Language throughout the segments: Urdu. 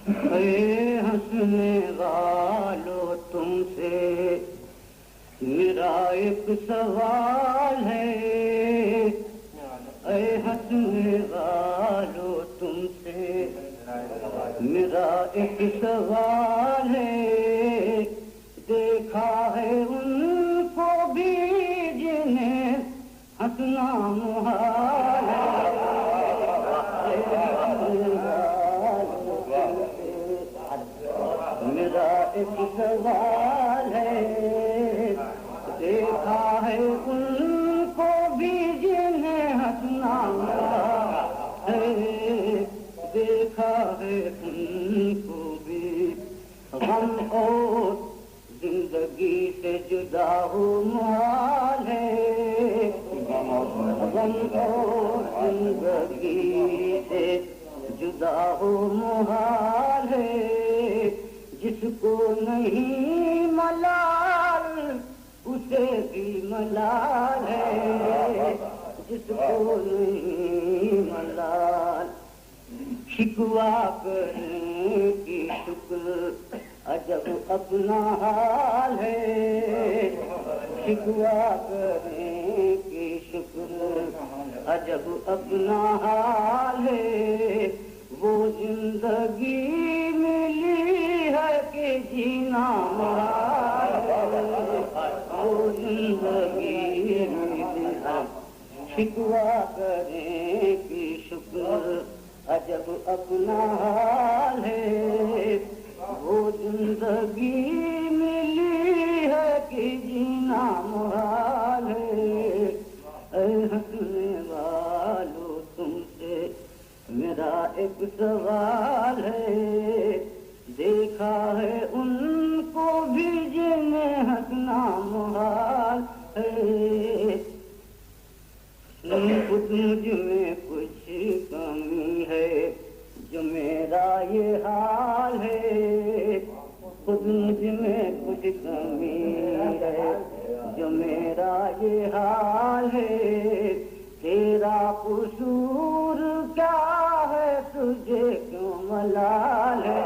اے ہنسنے والو تم سے میرا ایک سوال ہے، اے ہنسنے والو تم سے میرا ایک سوال ہے، دیکھا ہے ان کو بھی جنہیں ہنسنا محال ہے، میرا ایک سوال ہے، دیکھا ہے ان کو بھی جنہیں ہنسنا ہے، دیکھا ہے ان کو بھی غم اور زندگی سے جدا ہو محال ہے، غم اور زندگی سے جدا ہو محال ہے، جس کو نہیں ملال اسے بھی ملال ہے، جس کو نہیں ملال شکوا کرنے کی شکر عجب اپنا حال ہے، شکوا کرنے کی شکر عجب اپنا حال ہے، وہ زندگی ملی ہے کہ جینا محال ہے، وہ زندگی ملی ہے شکوا کرنے کی شکر عجب اپنا حال ہے، وہ زندگی ملی ہے کہ جینا محال ہے، اے ہنسنے والو تم سے میرا ایک سوال ہے، دیکھا ہے ان کو بھی جنہیں ہنسنا محال ہے، خود مجھ میں کچھ کمی ہے جو میرا یہ حال ہے، خود مجھ میں کچھ کمی ہے جو میرا یہ حال ہے، تیرا قصور کیا ہے تجھے کیوں ملال ہے،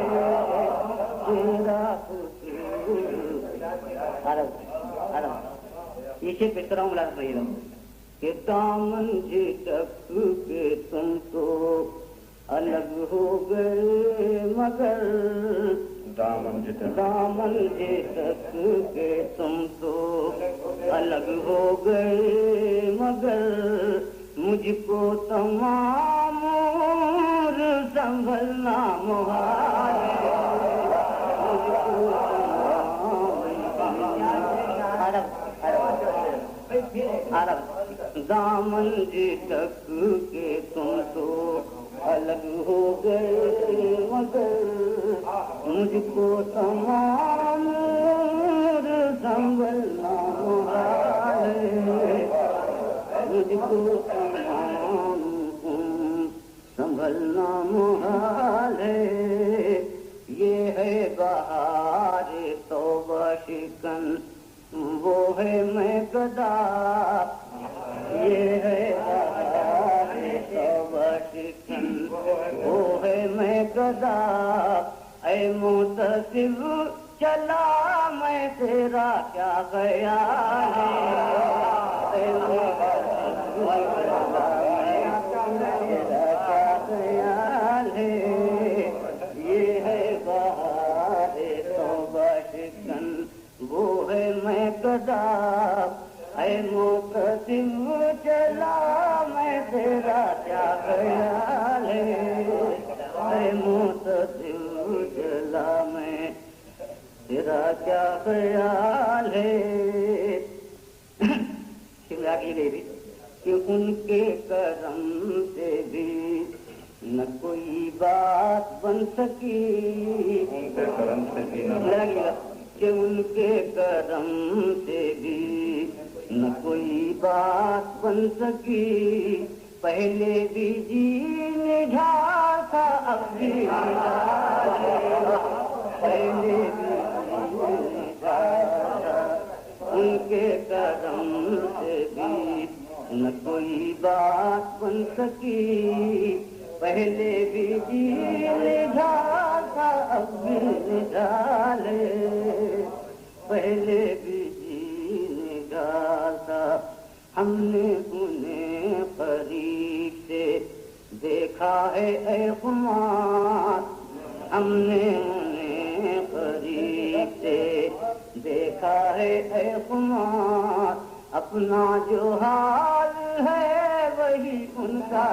تیرا قصور اسے پہ طرح ملال بھائی رہا کہ دامن جھٹک کے تم تو الگ ہو گئے مگر، دامن جھٹک کے تم تو الگ ہو گئے مگر، مجھ کو تمام عمر سنبھلنا محال ہے، مجھ کو دامن جھٹک کے تم تو الگ ہو گئے مگر، مجھ کو تمام عمر سنبھلنا محال ہے، مجھ کو تمام عمر سنبھلنا محال ہے، یہ ہے بہار توبہ شکن وہ ہے میں گدا، یہ ہے بہار توبہ شکن وہ ہے میں گدا، اے محتسب چلا میں تیرا کیا خیال ہے، اے محتسب چلا میں تیرا کیا خیال ہے، یہ ہے بہار توبہ شکن وہ ہے میں گدا، اے محتسب چلا میں تیرا کیا خیال ہے، اے محتسب چلا میں تیرا کیا خیال ہے، شملہ کی گئی بھی کہ ان کے کرم سے بھی نہ کوئی بات بن سکی، ان کے کرم سے بھی کہ ان کے کرم سے بھی نہ کوئی بات بن سکی، پہلے بھی جی نجھا تھا اب بھی پہلے بھی ان کے کرم سے بھی نہ کوئی بات بن سکی، پہلے بھی جی نجھا تھا ڈالے پہلے بھی جینے گا تھا ہم نے انہیں قریب سے دیکھا ہے اے خمار ہم نے انہیں قریب سے دیکھا ہے اے خمار اپنا جو حال ہے وہی ان کا